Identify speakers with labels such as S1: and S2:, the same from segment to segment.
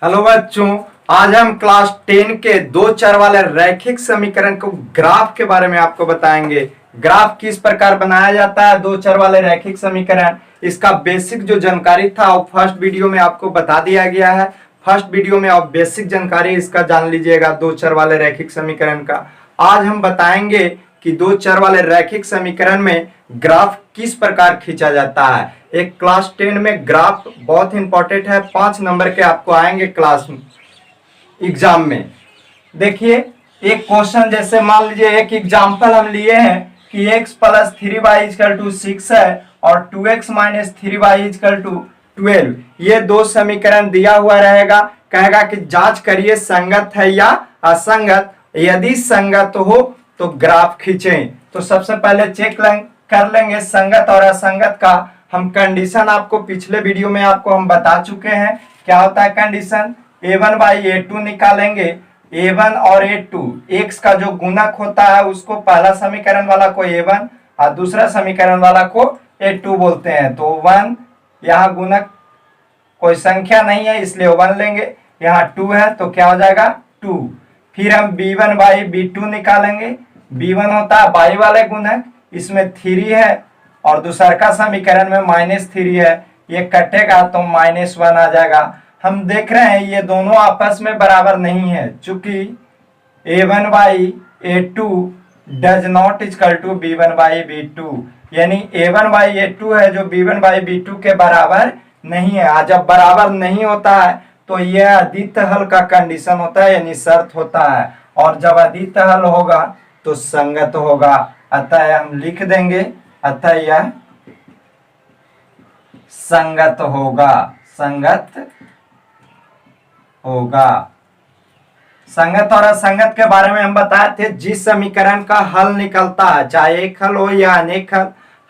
S1: Hello बच्चों, आज हम क्लास 10 के दो चर वाले रैखिक समीकरण को ग्राफ के बारे में आपको बताएंगे। ग्राफ किस प्रकार बनाया जाता है, दो चर वाले रैखिक समीकरण, इसका बेसिक जो जानकारी था वो फर्स्ट वीडियो में आपको बता दिया गया है। फर्स्ट वीडियो में आप बेसिक जानकारी इसका जान लीजिएगा दो चर वाले रैखिक समीकरण का। आज हम बताएंगे कि दो चर वाले रैखिक समीकरण में ग्राफ किस प्रकार खींचा जाता है। एक क्लास 10 में ग्राफ बहुत इंपॉर्टेंट है, 5 नंबर के आपको आएंगे क्लास एग्जाम में। देखिए एक क्वेश्चन, जैसे मान लीजिए एक एग्जाम्पल हम लिए हैं कि x plus 3y equal to 6 है और 2x minus 3y equal to 12। ये दो समीकरण दिया हुआ रहेगा, कहेगा कि जांच करिए संगत है या असंगत, यदि संगत हो तो ग्राफ खींचें। तो सबसे पहले चेक कर लेंगे संगत और असंगत का। हम कंडीशन आपको पिछले वीडियो में आपको हम बता चुके हैं क्या होता है कंडीशन। a1 बाई a2 निकालेंगे। a1 और a2 x का जो गुणक होता है उसको पहला समीकरण वाला को a1 और दूसरा समीकरण वाला को a2 बोलते हैं। तो 1 यहाँ गुणक कोई संख्या नहीं है इसलिए 1 लेंगे, यहाँ 2 है तो क्या हो जाएगा 2। फिर हम b1 बाई b2 निकालेंगे। b1 होता है बाई वाले गुणक, इसमें 3 है और दूसरा का समीकरण में -3 है, ये कटेगा तो -1 आ जाएगा। हम देख रहे हैं ये दोनों आपस में बराबर नहीं है, चूंकि a1 by a2 does not equal to b1 by b2, यानी a1 बाई a2 है जो b1 बाई b2 के बराबर नहीं है। आज जब बराबर नहीं होता है तो यह अद्वितीय हल का कंडीशन होता है, यानी शर्त होता है, और जब अद्वितीय हल होगा तो संगत होगा। अतः हम लिख देंगे अतः यह संगत होगा, संगत होगा। संगत और असंगत के बारे में हम बताए थे, जिस समीकरण का हल निकलता है, चाहे एक हल हो या अनेक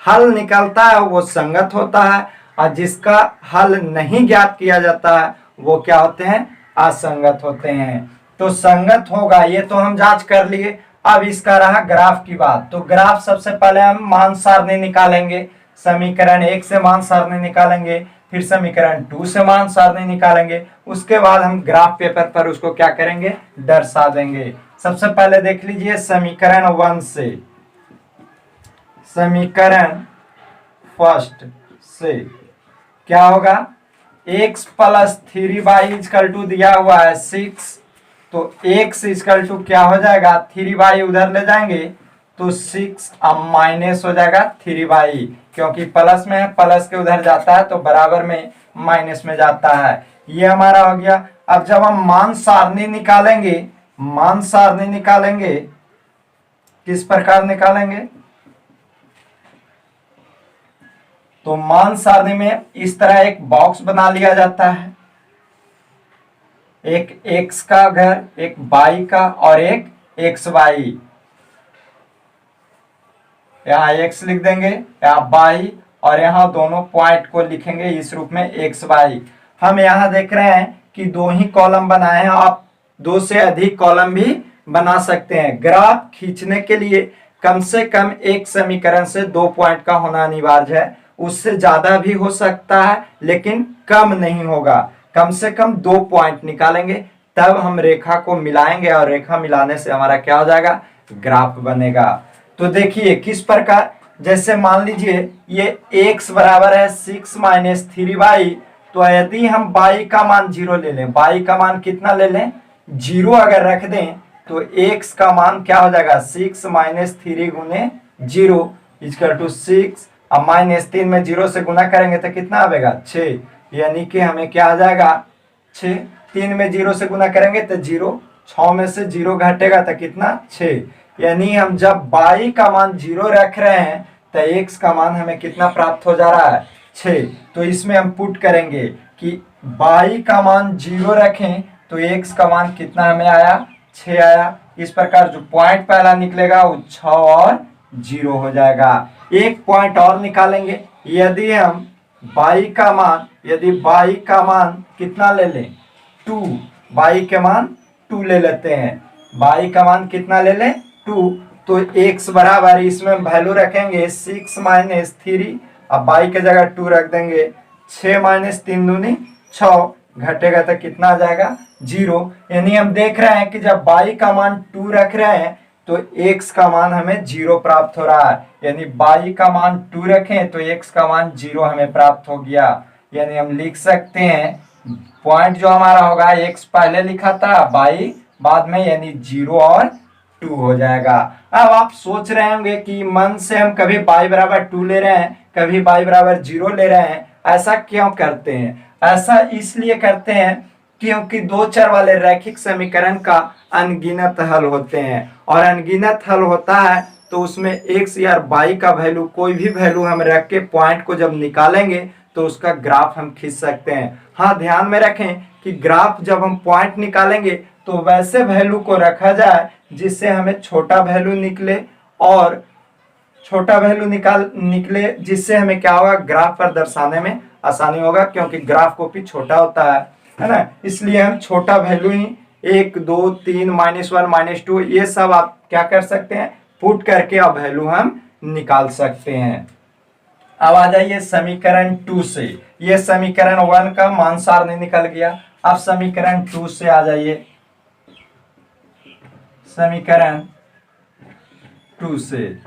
S1: हल निकलता है वो संगत होता है, और जिसका हल नहीं ज्ञात किया जाता है वो क्या होते हैं, असंगत होते हैं। तो संगत होगा, ये तो हम जांच कर लिए। अब इसका रहा ग्राफ की बात। तो ग्राफ सबसे पहले हम मान सारणी निकालेंगे। समीकरण 1 से मान सारणी निकालेंगे, फिर समीकरण 2 से मान सारणी निकालेंगे, उसके बाद हम ग्राफ पेपर पर उसको क्या करेंगे, दर्शा देंगे। सबसे पहले देख लीजिए समीकरण 1 से, समीकरण फर्स्ट से क्या होगा, x plus 3y equal to दिया हुआ है 6, तो x इक्वल टू क्या हो जाएगा, 3y उधर ले जाएंगे तो 6 अब माइनस हो जाएगा 3y, क्योंकि प्लस में है, प्लस के उधर जाता है तो बराबर में माइनस में जाता है। ये हमारा हो गया। अब जब हम मान सारणी निकालेंगे, मान सारणी निकालेंगे किस प्रकार निकालेंगे, तो मान सारणी में इस तरह एक बॉक्स बना लिया जाता है, एक x का घर, एक y का और एक xy। यहाँ x लिख देंगे, यहाँ y, और यहाँ दोनों पॉइंट को लिखेंगे इस रूप में xy। हम यहाँ देख रहे हैं कि 2 ही कॉलम बनाए हैं, आप 2 से अधिक कॉलम भी बना सकते हैं। ग्राफ खींचने के लिए कम से कम एक समीकरण से 2 पॉइंट का होना अनिवार्य है, उससे ज्यादा भी हो सकता है लेकिन कम नहीं होगा। कम से कम 2 पॉइंट निकालेंगे तब हम रेखा को मिलाएंगे, और रेखा मिलाने से हमारा क्या हो जाएगा, ग्राफ बनेगा। तो देखिए किस प्रकार, जैसे मान लीजिए ये x बराबर है 6 माइनस 3y, तो यदि हम y का मान 0 ले लें, y का मान कितना ले लें, 0 अगर रख दें तो x का मान क्या हो जाएगा, 6 माइनस 3 गुने 0 इक्वल टू 6, अब -3 में 0 से गुना करेंगे तो कितना आएगा 6, यानी कि हमें क्या आ जाएगा 6। 3 में 0 से गुना करेंगे तो 0, 6 में से 0 घटेगा तो कितना 6, यानी हम जब y का मान 0 रख रहे हैं तो x का मान हमें कितना प्राप्त हो जा रहा है 6। तो इसमें हम पुट करेंगे कि y का मान 0 रखें तो x का मान कितना हमें आया, 6 आया। इस प्रकार जो पॉइंट पहला निकलेगा वो 6 और 0 हो जाएगा। एक पॉइंट और निकालेंगे, यदि हम y का मान, यदि y का मान कितना ले लें 2, y के मान 2 ले लेते हैं, y का मान कितना ले लें 2, तो x बराबर इसमें वैल्यू रखेंगे 6 माइनस 3, अब y के जगह 2 रख देंगे, 6 माइनस 3 दूनी 6, घटेगा तो कितना आ जाएगा 0। यानी हम देख रहे हैं कि जब y का मान 2 रख रहे हैं तो x का मान हमें 0 प्राप्त हो रहा है। यानी y का मान 2 रखें तो x का मान 0 हमें प्राप्त हो गया। यानी हम लिख सकते हैं पॉइंट जो हमारा होगा x पहले लिखा था y बाद में, यानी 0 और 2 हो जाएगा। अब आप सोच रहे होंगे कि मन से हम कभी y बराबर 2 ले रहे हैं, कभी y बराबर 0 ले रहे हैं, ऐसा क्यों करते हैं? ऐसा इसलिए करते हैं क्योंकि दो चर वाले रैखिक समीकरण का अनगिनत हल होते हैं, और अनगिनत हल होता है तो उसमें x या y का वैल्यू, कोई भी वैल्यू हम रख के पॉइंट को जब निकालेंगे तो उसका ग्राफ हम खींच सकते हैं। हाँ, ध्यान में रखें कि ग्राफ जब हम पॉइंट निकालेंगे तो वैसे वैल्यू को रखा जाए जिससे हमें छोटा वैल्यू निकले, और छोटा वैल्यू निकले जिससे हमें क्या होगा, ग्राफ पर दर्शाने में आसानी होगा, क्योंकि ग्राफ कॉपी छोटा होता है ना। इसलिए हम छोटा वैल्यू ही 1 2 3 -1 -2 ये सब आप क्या कर सकते हैं, पुट करके अब वैल्यू हम निकाल सकते हैं। अब आ जाइए समीकरण 2 से। ये समीकरण 1 का मान सारणी निकल गया। अब समीकरण 2 से आ जाइए। समीकरण 2 से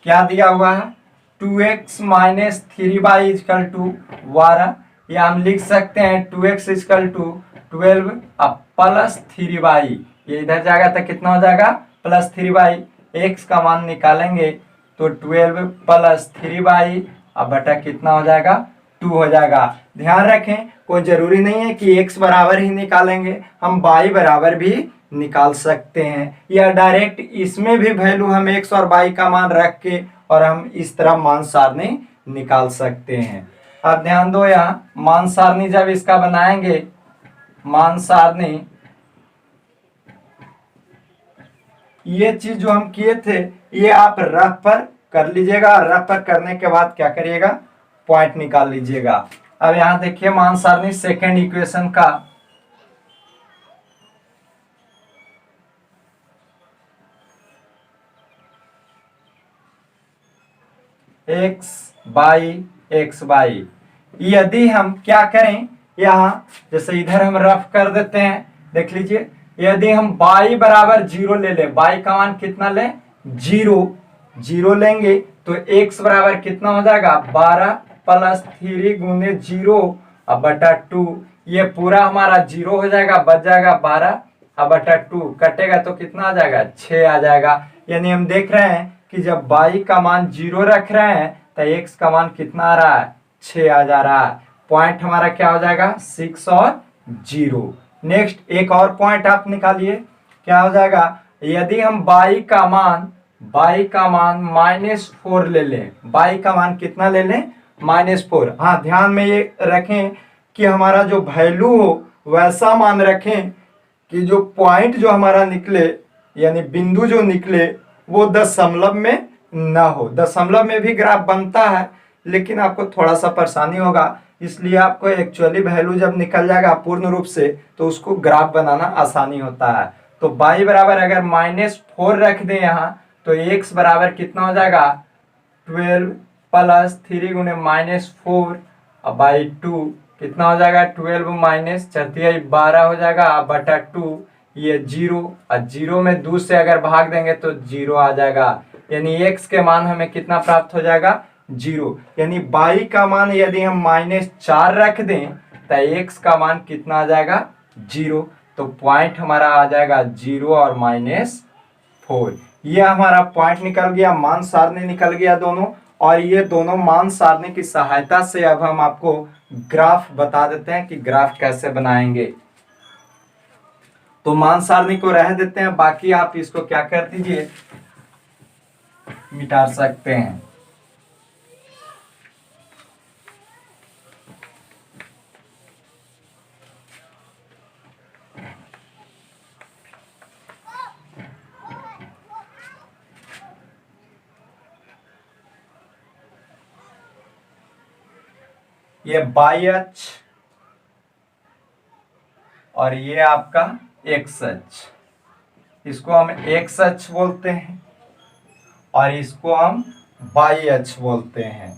S1: क्या दिया हुआ है, 2x minus 3y is equal to 12, या हम लिख सकते हैं 2x इजकल टू 12 अब प्लस 3y। ये इधर जाएगा तो कितना हो जाएगा, प्लस 3y। x का मान निकालेंगे तो 12 प्लस 3y अब बटा कितना हो जाएगा, 2 हो जाएगा। ध्यान रखें कोई जरूरी नहीं है कि x बराबर ही निकालेंगे, हम y बराबर भी निकाल सकते हैं, या डायरेक्ट इसमें भी वैल्यू हम x और y का मान रख के और हम इस तरह मान सारणी निकाल सकते हैं। अब ध्यान दो, यहाँ मान सारणी जब इसका बनाएंगे, मान सारणी ये चीज जो हम किए थे ये आप रफ पर कर लीजिएगा, और रफ पर करने के बाद क्या करिएगा, पॉइंट निकाल लीजिएगा। अब यहां देखिए मान सारणी सेकेंड इक्वेशन का, x बाई यदि हम क्या करें, यहां जैसे इधर हम रफ कर देते हैं, देख लीजिए यदि हम y बराबर 0 ले ले, y का मान कितना ले, 0 लेंगे तो x बराबर कितना हो जाएगा, 12 प्लस 3 गुने 0 अब बटा 2। ये पूरा हमारा 0 हो जाएगा, बच जाएगा 12 अब बटा 2, कटेगा तो कितना आ जाएगा, 6 आ जाएगा। यानी हम देख रहे हैं कि जब y का मान 0 रख रहे हैं तो x का मान कितना आ रहा है, 6 आ जा रहा है। पॉइंट हमारा क्या हो जाएगा, 6 और 0। नेक्स्ट एक और पॉइंट आप निकालिए, क्या हो जाएगा, यदि हम y का मान -4 ले लें, y का मान कितना ले लें, -4। हाँ, ध्यान में ये रखें कि हमारा जो वैल्यू हो वैसा मान रखें कि जो पॉइंट जो हमारा निकले, यानी बिंदु जो निकले वो दशमलव में ना हो। दशमलव में भी ग्राफ बनता है लेकिन आपको थोड़ा सा परेशानी होगा, इसलिए आपको एक्चुअली वैल्यू जब निकल जाएगा पूर्ण रूप से तो उसको ग्राफ बनाना आसानी होता है। तो y बराबर अगर -4 रख दें यहाँ तो x बराबर कितना हो जाएगा, 12 प्लस 3 गुने -4 अब बाई 2 कितना हो जाएगा, 12 माइनस 12 हो जाएगा अब बटा 2। ये 0 और 0 में 2 से अगर भाग देंगे तो 0 आ जाएगा। यानी x के मान हमें कितना प्राप्त हो जाएगा, 0। यानी y का मान यदि हम -4 रख दें तो x का मान कितना आ जाएगा, 0। तो पॉइंट हमारा आ जाएगा 0 और -4। ये हमारा पॉइंट निकल गया, मान सारणी निकल गया दोनों। और ये दोनों मान सारणी की सहायता से अब हम आपको ग्राफ बता देते हैं कि ग्राफ कैसे बनाएंगे। तो मान सारणी को रह देते हैं, बाकी आप इसको क्या कर दीजिए, मिटा सकते हैं। ये बाई अक्ष और ये आपका एक्स अक्ष, इसको हम एक्स अक्ष बोलते हैं और इसको हम बाई अक्ष बोलते हैं।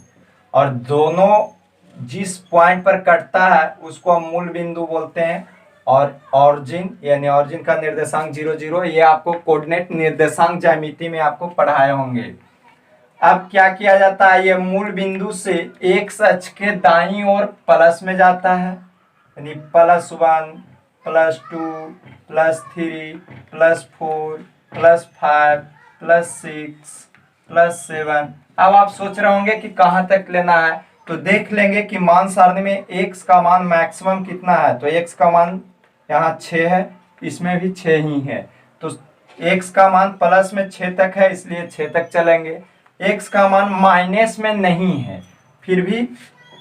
S1: और दोनों जिस पॉइंट पर कटता है उसको हम मूल बिंदु बोलते हैं। और ऑरिजिन यानी ऑरिजिन का निर्देशांक 0 0, ये आपको कोऑर्डिनेट निर्देशांक ज्यामिति में आपको पढ़ाए होंगे। अब क्या किया जाता है, ये मूल बिंदु से एक्स अक्ष के दाईं ओर प्लस में जाता है, यानी +1 +2 +3 +4 +5 +6 +7। अब आप सोच रहे होंगे कि कहाँ तक लेना है, तो देख लेंगे कि मान सारणी में x का मान मैक्सिमम कितना है। तो x का मान यहाँ 6 है, इसमें भी 6 ही है, तो x का मान प्लस में 6 तक है, इसलिए 6 तक चलेंगे। x का मान माइनस में नहीं है, फिर भी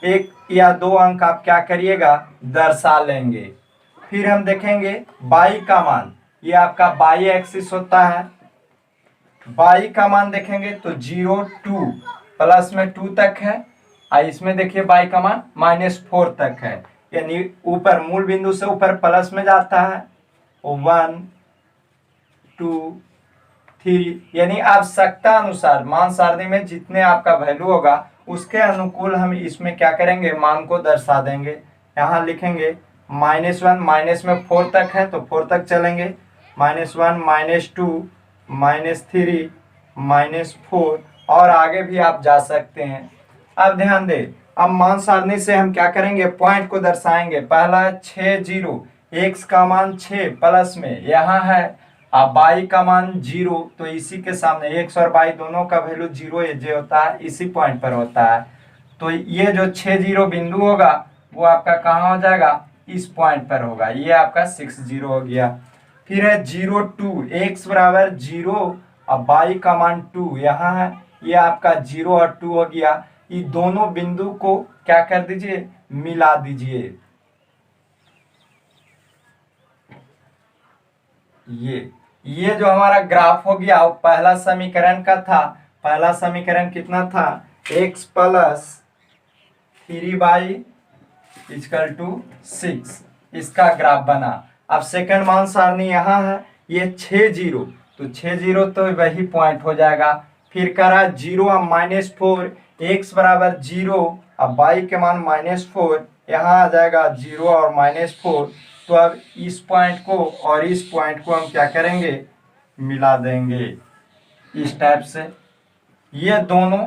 S1: 1 या 2 अंक आप क्या करिएगा, दर्शा लेंगे। फिर हम देखेंगे y का मान, ये आपका y एक्सिस होता है। y का मान देखेंगे तो 0 2 प्लस में 2 तक है, और इसमें देखिए y का मान -4 तक है, यानी ऊपर मूल बिंदु से ऊपर प्लस में जाता है। 1 2 3, यानी आवश्यकता अनुसार मान सारणी में जितने आपका वैल्यू होगा उसके अनुकूल हम इसमें क्या करेंगे, मान को दर्शा देंगे। यहाँ लिखेंगे -1 माइनस में 4 तक है तो 4 तक चलेंगे, -1 -2 -3 -4, और आगे भी आप जा सकते हैं। अब ध्यान दें, अब मान सारणी से हम क्या करेंगे, पॉइंट को दर्शाएंगे। पहला 6 0, x का मान 6 प्लस में यहाँ है, अब y का मान 0, तो इसी के सामने x और y दोनों का वैल्यू 0 जो होता है इसी पॉइंट पर होता है। तो ये जो 6 0 बिंदु होगा वो आपका कहाँ हो जाएगा, इस पॉइंट पर होगा, ये आपका 6 0 हो गया। फिर है 0 2, x बराबर 0, अब y का मान 2 यहाँ है, ये आपका 0 और 2 हो गया। ये दोनों बिंदु को क्या कर दीजिए, मिला दीजिए। ये जो हमारा ग्राफ हो गया वो पहला समीकरण का था। पहला समीकरण कितना था, x + 3y = 6, इसका ग्राफ बना। अब सेकंड मान सारणी यहाँ है, ये 6 0, तो 6 0 तो वही पॉइंट हो जाएगा। फिर करा 0 और -4, x बराबर 0, अब y के मान -4, यहाँ आ जाएगा 0 और -4। तो अब इस पॉइंट को और इस पॉइंट को हम क्या करेंगे, मिला देंगे इस टाइप से। ये दोनों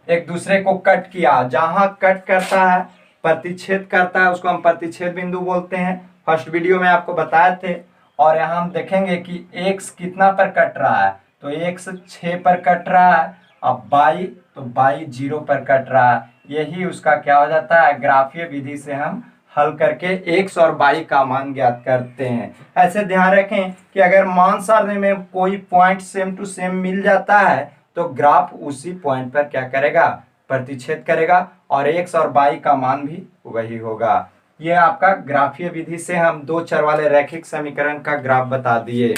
S1: एक दूसरे को कट किया, जहां कट करता है प्रतिच्छेद करता है उसको हम प्रतिच्छेद बिंदु बोलते हैं, फर्स्ट वीडियो में आपको बताए थे। और यहाँ हम देखेंगे कि x कितना पर कट रहा है, तो x 6 पर कट रहा है, अब y तो y 0 पर कट रहा है। यही उसका क्या हो जाता है, ग्राफीय विधि से हम हल करके x और y का मान ज्ञात करते हैं। ऐसे ध्यान रखें कि अगर मान सारणी में कोई पॉइंट सेम टू सेम मिल जाता है तो ग्राफ उसी पॉइंट पर क्या करेगा, प्रतिच्छेद करेगा, और x और y का मान भी वही होगा। ये आपका ग्राफीय विधि से हम 2 चर वाले रैखिक समीकरण का ग्राफ बता दिए।